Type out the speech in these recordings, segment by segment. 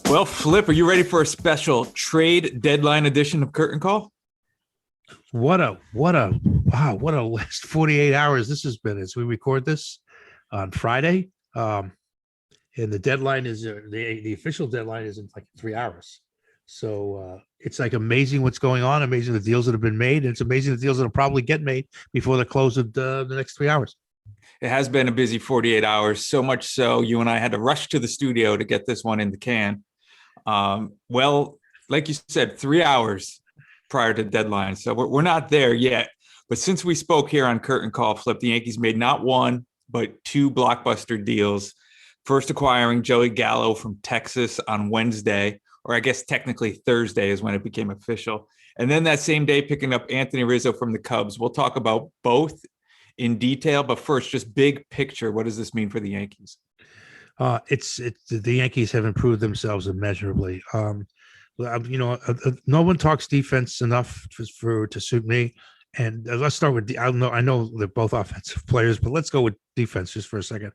Well, Flip, are you ready for a special trade deadline edition of Curtain Call? What a last 48 hours this has been as we record this on Friday. And the deadline is the official deadline is in like 3 hours. So it's like amazing what's going on, amazing the deals that have been made, and it's amazing the deals that will probably get made before the close of the next 3 hours. It has been a busy 48 hours, so much so you and I had to rush to the studio to get this one in the can. Well, like you said, 3 hours prior to deadline. So we're not there yet. But since we spoke here on Curtain Call, Flip, the Yankees made not one, but two blockbuster deals. First acquiring Joey Gallo from Texas on Wednesday, or I guess technically Thursday is when it became official. And then that same day, picking up Anthony Rizzo from the Cubs. We'll talk about both in detail, but first, just big picture. What does this mean for the Yankees? It's the Yankees have improved themselves immeasurably. No one talks defense enough to suit me. And let's start with I know they're both offensive players, but let's go with defense just for a second.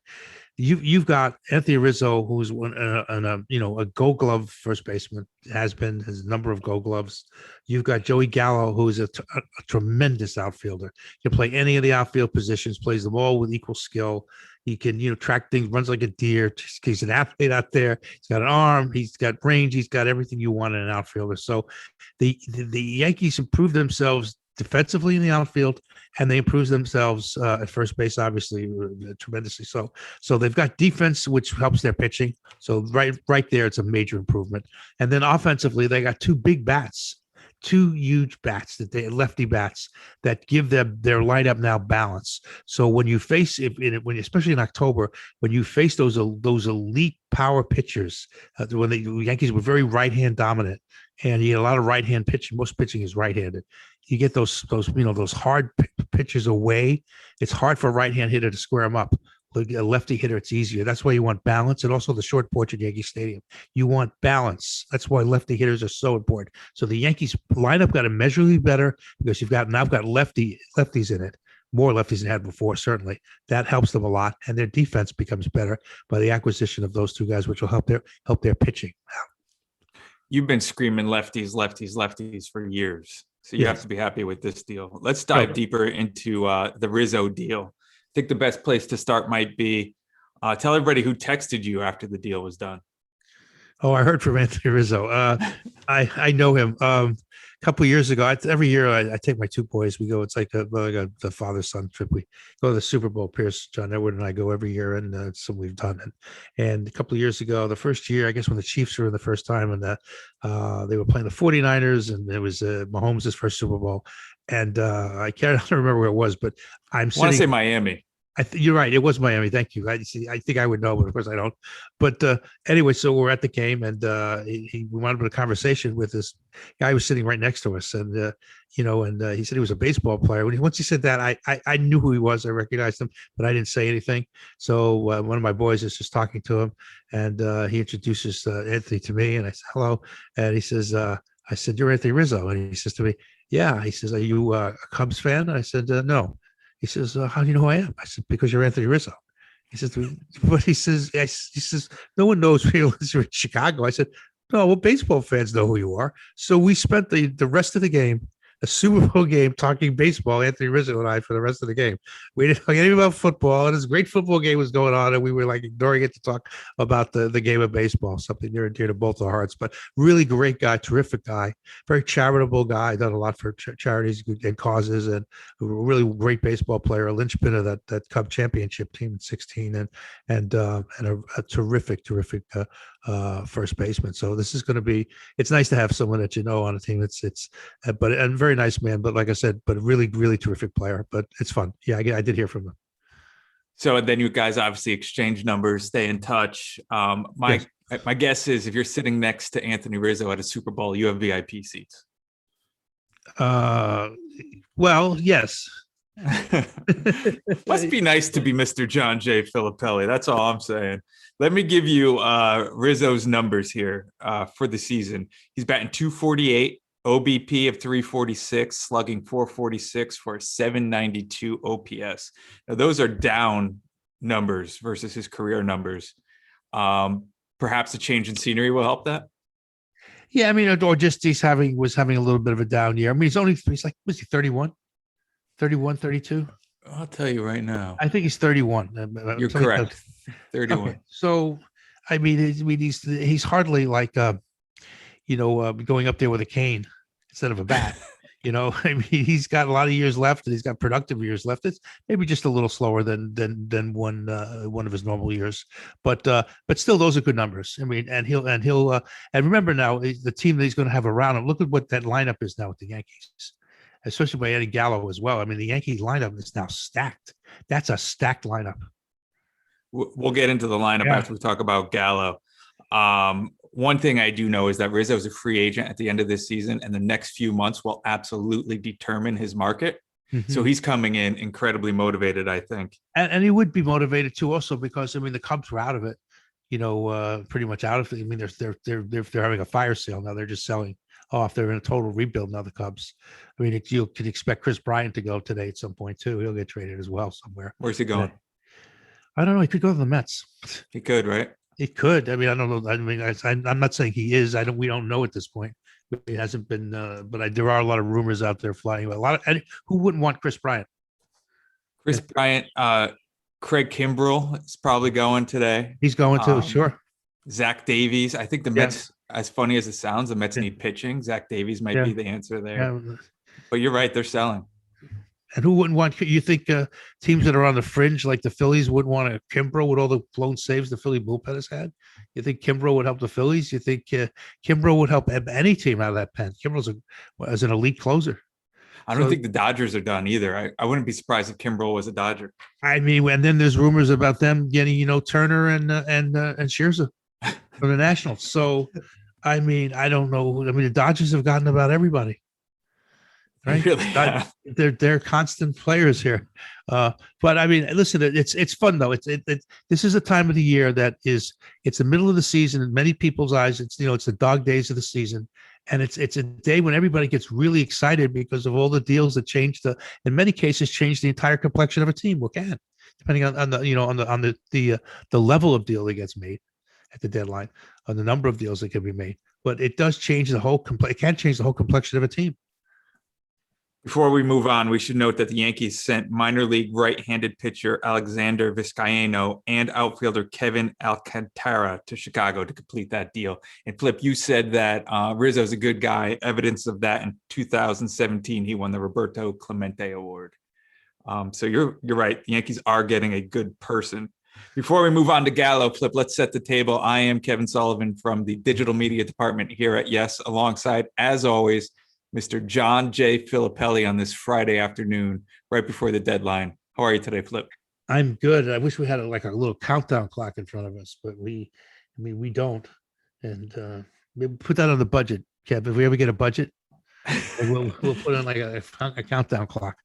You've got Anthony Rizzo, who's a Gold Glove first baseman, has a number of Gold Gloves. You've got Joey Gallo, who is a tremendous outfielder. He can play any of the outfield positions, plays them all with equal skill. He can track things, runs like a deer. He's an athlete out there. He's got an arm. He's got range. He's got everything you want in an outfielder. So the Yankees improved themselves defensively in the outfield, and they improved themselves at first base, obviously, tremendously so. So they've got defense, which helps their pitching. So right there, it's a major improvement. And then offensively, they got two big bats, two huge bats lefty bats that give their lineup now balance. So when you face especially in October, when you face those elite power pitchers, when the Yankees were very right hand dominant, and you get a lot of right hand pitching. Most pitching is right handed. You get those hard pitches away. It's hard for a right hand hitter to square them up. A lefty hitter, it's easier. That's why you want balance, and also the short porch at Yankee Stadium. You want balance. That's why lefty hitters are so important. So the Yankees lineup got immeasurably better because you've got lefties in it, more lefties than had before. Certainly, that helps them a lot, and their defense becomes better by the acquisition of those two guys, which will help their pitching. You've been screaming lefties, lefties, lefties for years, so you have to be happy with this deal. Let's dive deeper into the Rizzo deal. I think the best place to start might be tell everybody who texted you after the deal was done. Oh, I heard from Anthony Rizzo. I know him. A couple of years ago, every year I take my two boys. We go. It's like the father-son trip. We go to the Super Bowl. Pierce, John Edward, and I go every year, and it's something we've done. And a couple of years ago, the first year, I guess when the Chiefs were in the first time, and they were playing the 49ers, and it was Mahomes' first Super Bowl. And I don't remember where it was, but I want to say Miami. You're right. It was Miami. Thank you. I think I would know, but of course I don't. But anyway, so we're at the game, and we wound up in a conversation with this guy who was sitting right next to us, and he said he was a baseball player. Once he said that, I knew who he was. I recognized him, but I didn't say anything. So one of my boys is just talking to him, and he introduces Anthony to me, and I said hello, and he says, I said, "You're Anthony Rizzo," and he says to me, "Yeah." He says, "Are you a Cubs fan?" I said, "No." He says, "How do you know who I am?" I said, "Because you're Anthony Rizzo." He says, "But he says, no one knows who you're in Chicago." I said, "No, well, baseball fans know who you are." So we spent the rest of the game, a Super Bowl game, talking baseball, Anthony Rizzo and I, for the rest of the game. We didn't talk anything about football, and this great football game was going on, and we were like ignoring it to talk about the game of baseball, something near and dear to both our hearts. But really great guy, terrific guy, very charitable guy, done a lot for charities and causes, and a really great baseball player, a linchpin of that Cub championship team in 2016, and a terrific first baseman. So this is going to be. It's nice to have someone that you know on a team. But very nice man, but like I said, but really, really terrific player. But it's fun. Yeah, I did hear from him. So then you guys obviously exchange numbers, stay in touch. My guess is if you're sitting next to Anthony Rizzo at a Super Bowl, you have VIP seats. Well, yes. Must be nice to be Mr. John J. Filippelli. That's all I'm saying. Let me give you Rizzo's numbers here for the season. He's batting .248. OBP of 346, slugging 446 for a 792 OPS. Now, those are down numbers versus his career numbers. perhaps a change in scenery will help that. Yeah, I mean, or just was having a little bit of a down year. I mean, he's like, was he 31, 31, 32? I'll tell you right now. I think he's 31. You're correct. 31. Okay. So, I mean, he's hardly like, going up there with a cane instead of a bat. I mean, he's got a lot of years left, and he's got productive years left. It's maybe just a little slower than one of his normal years, but still, those are good numbers. I mean, and he'll and remember now the team that he's going to have around him. Look at what that lineup is now with the Yankees, especially by adding Gallo as well. I mean, the Yankee lineup is now stacked. That's a stacked lineup. We'll get into the lineup after we talk about Gallo. One thing I do know is that Rizzo is a free agent at the end of this season, and the next few months will absolutely determine his market. Mm-hmm. So he's coming in incredibly motivated, I think. And he would be motivated too, also because I mean the Cubs were out of it, pretty much out of it. I mean they're having a fire sale now. They're just selling off. They're in a total rebuild now. The Cubs. I mean, you could expect Chris Bryant to go today at some point too. He'll get traded as well somewhere. Where's he going? I don't know. He could go to the Mets. He could, right? It could. I mean, I don't know. I mean, I'm not saying he is. We don't know at this point. It hasn't been. But there are a lot of rumors out there flying. Who wouldn't want Chris Bryant? Chris Bryant, Craig Kimbrell is probably going today. He's going to, sure. Zach Davies. I think the Mets, as funny as it sounds, the Mets need pitching. Zach Davies might be the answer there. Yeah. But you're right. They're selling. And who wouldn't want? You think teams that are on the fringe, like the Phillies, wouldn't want a Kimbrel with all the blown saves the Philly bullpen has had? You think Kimbrel would help the Phillies? You think Kimbrel would help any team out of that pen? Kimbrel's as an elite closer. I don't think the Dodgers are done either. I wouldn't be surprised if Kimbrel was a Dodger. I mean, and then there's rumors about them getting, Turner and Scherzer from the Nationals. So, I mean, I don't know. I mean, the Dodgers have gotten about everybody. Right, really, they're constant players here, but I mean, listen, it's fun though. This is a time of the year that it's the middle of the season in many people's eyes. It's the dog days of the season, and it's a day when everybody gets really excited because of all the deals that in many cases change the entire complexion of a team. Well, can depending on the level of deal that gets made at the deadline, on the number of deals that can be made, but it does change it can change the whole complexion of a team. Before we move on, we should note that the Yankees sent minor league right-handed pitcher Alexander Vizcaino and outfielder Kevin Alcantara to Chicago to complete that deal. And Flip, you said that Rizzo's a good guy. Evidence of that in 2017, he won the Roberto Clemente Award. So you're right. The Yankees are getting a good person. Before we move on to Gallo, Flip, let's set the table. I am Kevin Sullivan from the digital media department here at Yes, alongside, as always, Mr. John J. Filippelli on this Friday afternoon, right before the deadline. How are you today, Flip? I'm good. I wish we had a little countdown clock in front of us, but we don't. And maybe put that on the budget, Kev. If we ever get a budget, we'll put on like a countdown clock.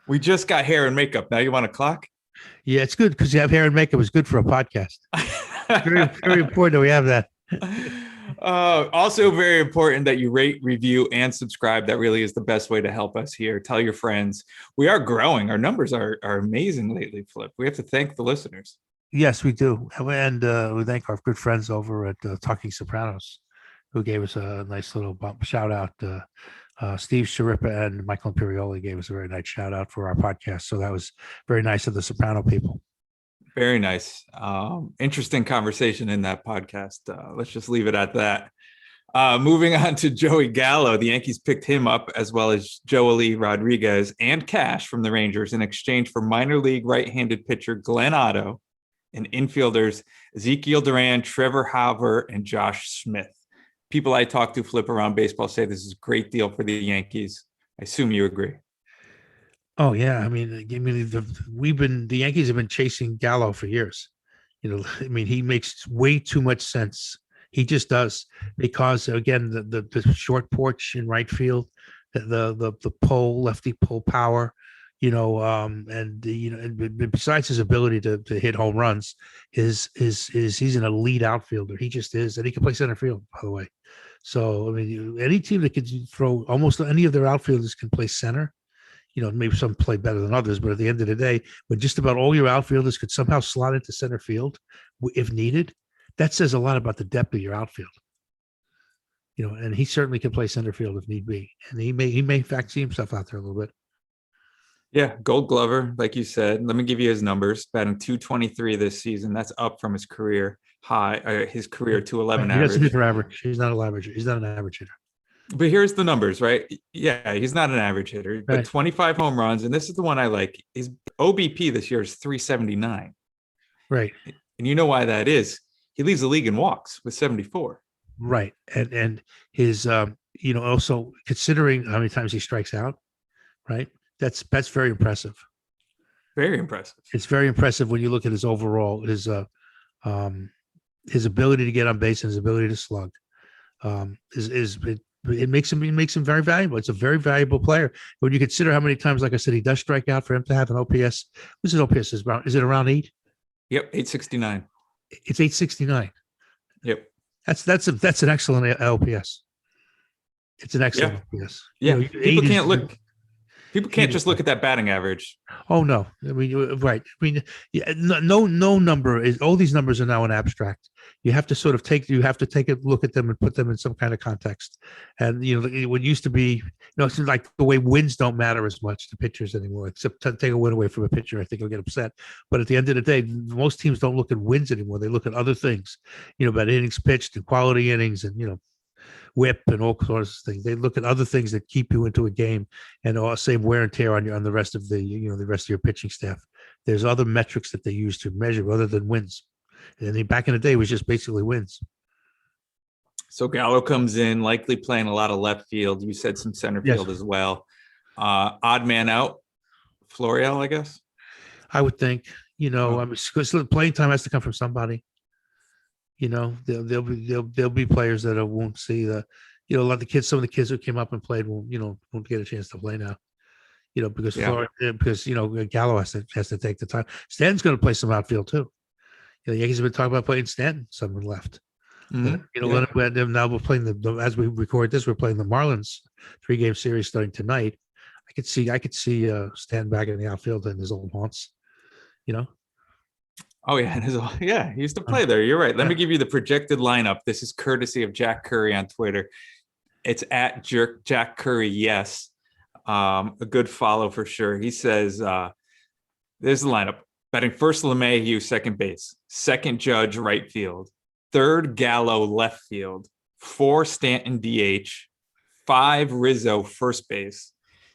We just got hair and makeup. Now you want a clock? Yeah, it's good because you have hair and makeup. It's good for a podcast. Very, very important that we have that. Also very important that you rate, review, and subscribe. That really is the best way to help us here. Tell your friends. We are growing. Our numbers are amazing lately, Flip. We have to thank the listeners. Yes, we do. And we thank our good friends over at Talking Sopranos, who gave us a nice little shout out. Steve Sharippa and Michael Imperioli gave us a very nice shout out for our podcast. So that was very nice of the Soprano people. Very nice. Interesting conversation in that podcast. Let's just leave it at that. Moving on to Joey Gallo. The Yankees picked him up as well as Joely Rodriguez and cash from the Rangers in exchange for minor league right-handed pitcher Glenn Otto and infielders Ezekiel Duran, Trevor Hauver, and Josh Smith. People I talk to, Flip, around baseball say this is a great deal for the Yankees. I assume you agree. Oh yeah, I mean, the Yankees have been chasing Gallo for years. I mean, he makes way too much sense. He just does, because again, the short porch in right field, the pole, lefty pole power, and besides his ability to hit home runs, he's an elite outfielder. He just is, and he can play center field, by the way. So I mean, any team that can throw, almost any of their outfielders can play center. Maybe some play better than others, but at the end of the day, when just about all your outfielders could somehow slot into center field if needed, that says a lot about the depth of your outfield. And he certainly can play center field if need be. And he may in fact see himself out there a little bit. Yeah, Gold Glover, like you said. Let me give you his numbers. Batting 223 this season. That's up from his career high, his career 211 He doesn't hit average. for average. He's not an average. He's not an average hitter. But here's the numbers, right? Yeah, he's not an average hitter, but Right. 25 home runs, and this is the one I like. His OBP this year is 379. Right. And you know why that is? He leads the league in walks with 74. Right. And his also considering how many times he strikes out, right? That's very impressive. Very impressive. It's very impressive when you look at his overall, his ability to get on base and his ability to slug. It makes him very valuable. It's a very valuable player. When you consider how many times, like I said, he does strike out, for him to have an OPS. What's his OPS? Is it around 8? Yep, 869. It's 869. Yep. That's an excellent LPS. It's an excellent LPS. Yeah. People can't just look at that batting average. Oh no. I mean, right. I mean, yeah, no number is, all these numbers are now an abstract. You have to take a look at them and put them in some kind of context. And it used to be, it's like the way wins don't matter as much to pitchers anymore, except to take a win away from a pitcher, I think he'll get upset. But at the end of the day, most teams don't look at wins anymore. They look at other things, about innings pitched and quality innings and, whip and all sorts of things. They look at other things that keep you into a game and save wear and tear on the rest of the rest of your pitching staff. There's other metrics that they use to measure other than wins. And back in the day, it was just basically wins. So Gallo comes in, likely playing a lot of left field. You said some center field as well. Odd man out, Florial, I guess. I would think. I mean, because playing time has to come from somebody. There'll be players that won't see a lot of the kids. Some of the kids who came up and played won't get a chance to play now. Because Gallo has to take the time. Stanton's going to play some outfield too. The Yankees have been talking about playing Stanton. Someone left. Let him now. We're playing as we record this. We're playing the Marlins 3-game series starting tonight. I could see Stanton back in the outfield in his old haunts. Oh yeah, he used to play there. You're right. Let me give you the projected lineup. This is courtesy of Jack Curry on Twitter. It's at Jack Curry. Yes, a good follow for sure. He says, "There's the lineup: batting first LeMahieu, second base; second Judge, right field; third Gallo, left field; 4 Stanton, DH; 5 Rizzo, first base;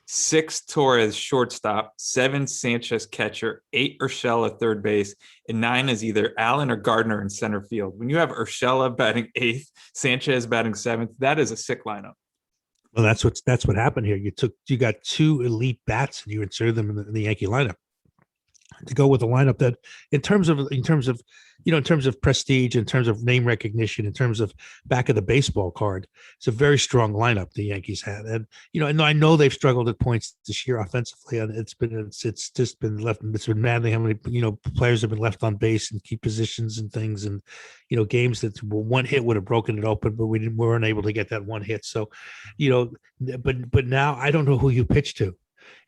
6 Torres, shortstop; 7 Sanchez, catcher; 8 Urshela, third base; and 9 is either Allen or Gardner in center field." When you have Urshela batting 8th, Sanchez batting 7th, that is a sick lineup. Well, that's what happened here. You got 2 elite bats and you inserted them in the Yankee lineup to go with a lineup that, in terms of prestige, in terms of name recognition, in terms of back of the baseball card, it's a very strong lineup the Yankees had. And I know they've struggled at points this year offensively, and it's just been left. It's been maddening how many players have been left on base and key positions and things, and games that one hit would have broken it open, but we weren't able to get that one hit. So, but now I don't know who you pitch to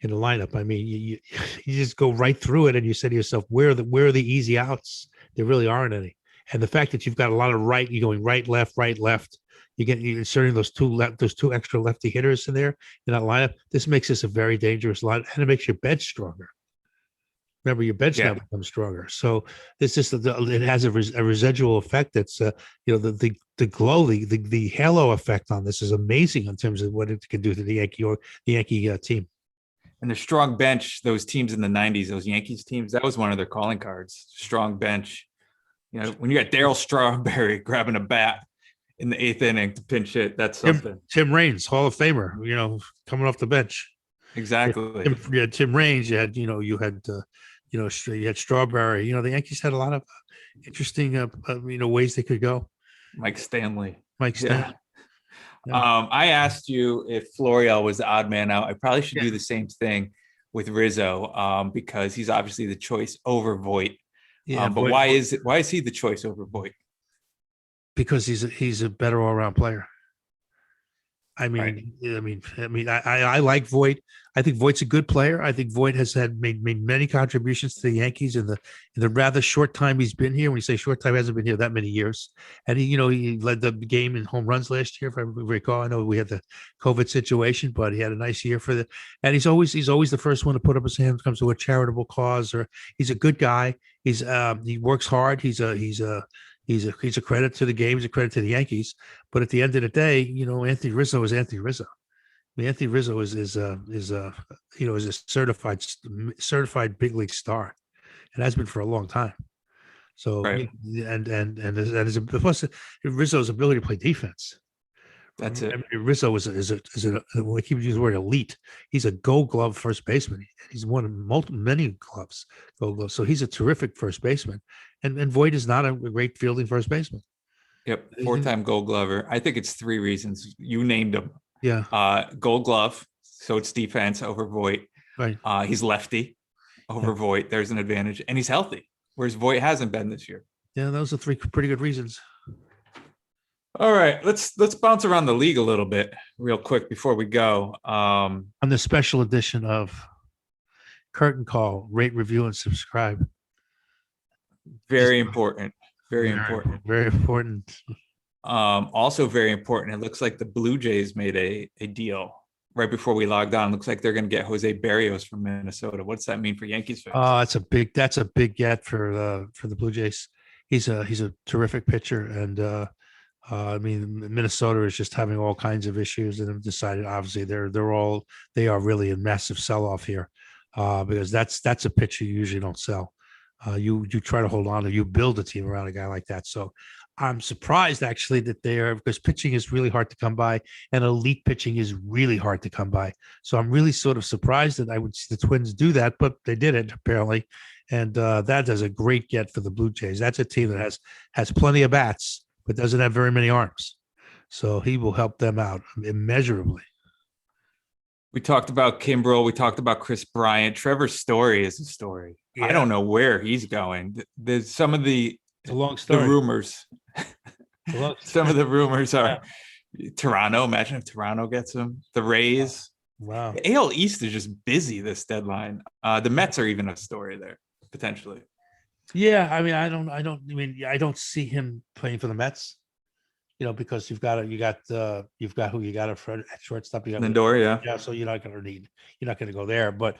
in the lineup. I mean, you just go right through it and you say to yourself, where are the easy outs? There really aren't any. And the fact that you've got a lot of you're going right, left, you're inserting those two extra lefty hitters in there in that lineup. This makes this a very dangerous lineup, and it makes your bench stronger. Remember, your bench now becomes stronger. So this just it has a residual effect. That's the glow, the halo effect on this is amazing in terms of what it can do to the Yankee team. And the strong bench, those teams in the 90s, those Yankees teams, that was one of their calling cards. Strong bench. When you got Darryl Strawberry grabbing a bat in the 8th inning to pinch hit, that's something. Tim Raines, Hall of Famer, coming off the bench. Exactly. You had Tim Raines. You had Strawberry. The Yankees had a lot of interesting, ways they could go. Mike Stanley. Yeah. I asked you if Florial was the odd man out. I probably should do the same thing with Rizzo, because he's obviously the choice over Voit. Yeah, but why is he the choice over Voit? Because he's a better all-around player. I Right. mean, I like Voit. I think Voigt's a good player. I think Voit has made many contributions to the Yankees in the rather short time he's been here. When you say short time, he hasn't been here that many years. And he led the game in home runs last year, if I recall. I know we had the COVID situation, but he had a nice year for the. And he's always the first one to put up his hand when it comes to a charitable cause, or he's a good guy. He works hard. He's a credit to the game. He's a credit to the Yankees. But at the end of the day, Anthony Rizzo is Anthony Rizzo. I mean, Anthony Rizzo is a certified big league star, and has been for a long time. So Right. plus Rizzo's ability to play defense. That's I it. mean, Rizzo we keep using the word elite. He's a Gold Glove first baseman. He's won many gloves, Gold Gloves. So he's a terrific first baseman. And Voit is not a great fielding first baseman. Yep. 4-time Gold Glover. I think it's 3 reasons. You named them. Yeah. Gold Glove. So it's defense over Voit. Right. He's lefty over Voit. There's an advantage, and he's healthy, whereas Voit hasn't been this year. Yeah, those are 3 pretty good reasons. All right, let's bounce around the league a little bit real quick before we go. On the special edition of Curtain Call, rate, review, and subscribe. Very important. Very important. Very important. Also very important. It looks like the Blue Jays made a deal right before we logged on. It looks like they're going to get Jose Barrios from Minnesota. What's that mean for Yankees fans? That's a big get for the Blue Jays. He's a terrific pitcher, and I mean, Minnesota is just having all kinds of issues, and have decided obviously they are really a massive sell-off here, because that's a pitcher you usually don't sell. You try to hold on to, you build a team around a guy like that. So I'm surprised actually that they are, because pitching is really hard to come by, and elite pitching is really hard to come by. So I'm really sort of surprised that I would see the Twins do that, but they did it apparently, and that is a great get for the Blue Jays. That's a team that has plenty of bats, but doesn't have very many arms. So he will help them out immeasurably. We talked about Kimbrel. We talked about Chris Bryant. Trevor Story is a story. Yeah. I don't know where he's going. There's some of the It's a long story. The rumors. Some of the rumors are Toronto. Imagine if Toronto gets him. The Rays. Wow. The AL East is just busy this deadline. The Mets are even a story there potentially. Yeah, I mean, I don't see him playing for the Mets. Because you've got who you got at shortstop. You got Lindor, yeah. So you're not going to go there. But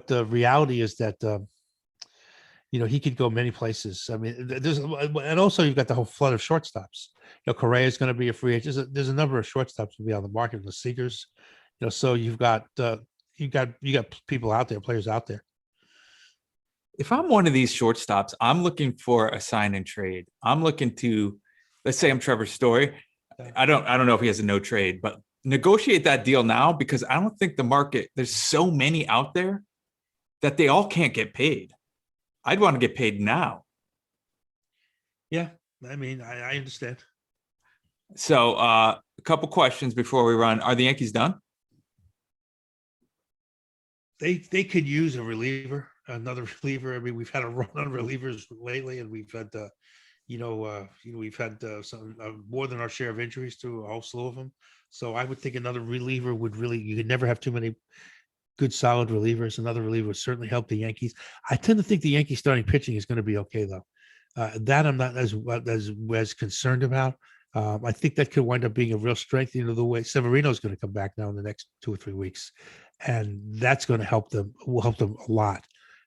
the reality is that he could go many places. I mean, and also you've got the whole flood of shortstops. Correa is going to be a free agent. There's a number of shortstops will be on the market, the seekers. So you've got people out there, players out there. If I'm one of these shortstops, I'm looking for a sign and trade. I'm looking to, let's say I'm Trevor Story. I don't know if he has a no trade, but negotiate that deal now, because I don't think the market, there's so many out there that they all can't get paid. I'd want to get paid now. Yeah, I mean, I understand. So a couple questions before we run. Are the Yankees done? They could use a reliever, another reliever. I mean, we've had a run on relievers lately, and we've had we've had some more than our share of injuries to a whole slew of them. So I would think another reliever would really, you could never have too many good solid relievers. Another reliever would certainly help the Yankees. I tend to think the Yankees starting pitching is going to be okay though. That I'm not as concerned about. I think that could wind up being a real strength. The way Severino is going to come back now in the next 2 or 3 weeks, and that's going to help them. Will help them a lot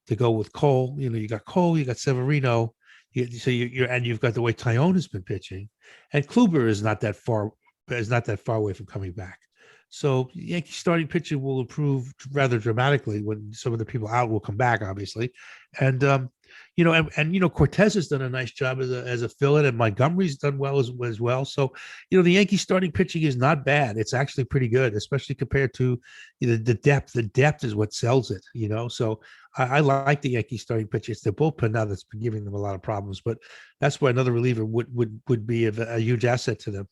to go with Cole. You got Cole, you got Severino. You've got the way Tyone has been pitching, and Kluber is not that far away from coming back. So Yankee starting pitching will improve rather dramatically when some of the people out will come back, obviously, and Cortez has done a nice job as a fill-in, and Montgomery's done well as well. So the Yankee starting pitching is not bad. It's actually pretty good, especially compared to the depth. The depth is what sells it. So I like the Yankee starting pitching. It's the bullpen now that's been giving them a lot of problems, but that's why another reliever would be a huge asset to them.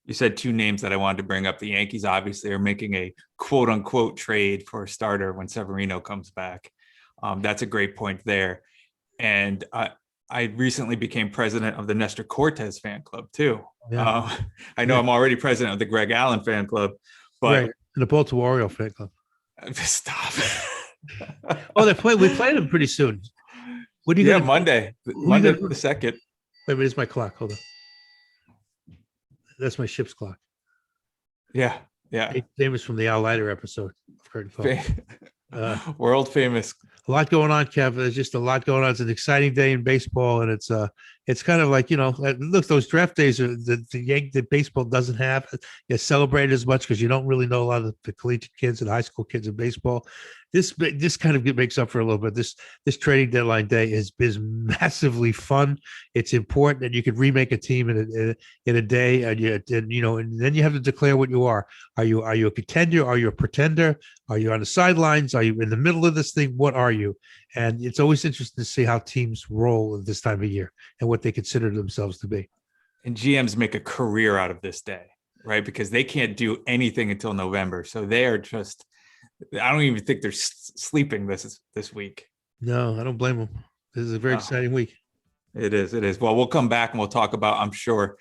You said 2 names that I wanted to bring up. The Yankees obviously are making a quote unquote trade for a starter when Severino comes back. That's a great point there. And I recently became president of the Nestor Cortez fan club too. Yeah. I know I'm already president of the Greg Allen fan club, but Right. And the Baltimore Oriole fan club. stop. Oh, we played them pretty soon. What are you Yeah, gonna Monday the 2nd. wait a minute, it's my clock. Hold on. That's my ship's clock. Yeah. Famous from the Al Leiter episode of Curtain Call. World famous. A lot going on, Kev. There's just a lot going on. It's an exciting day in baseball, and it's kind of like, look, those draft days are the baseball doesn't have. You celebrate as much because you don't really know a lot of the collegiate kids and high school kids in baseball. This kind of makes up for a little bit. This trading deadline day is massively fun. It's important, and you could remake a team in a day, and then you have to declare what you are. Are you a contender? Are you a pretender? Are you on the sidelines? Are you in the middle of this thing? What are you? And it's always interesting to see how teams roll at this time of year and what they consider themselves to be. And GMs make a career out of this day, right? Because they can't do anything until November. So they are just, I don't even think they're sleeping this week. No, I don't blame them. This is a very exciting week. It is. Well, we'll come back and we'll talk about, I'm sure,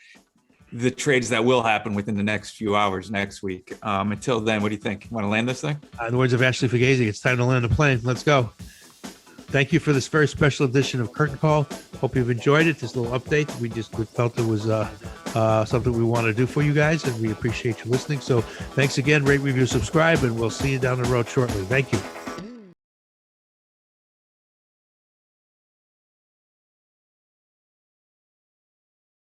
the trades that will happen within the next few hours next week. Until then, what do you think? Want to land this thing? In the words of Ashley Fugazi, it's time to land the plane. Let's go. Thank you for this very special edition of Curtain Call. Hope you've enjoyed it. This little update. We felt it was something we want to do for you guys, and we appreciate you listening. So thanks again. Rate, review, subscribe, and we'll see you down the road shortly. Thank you.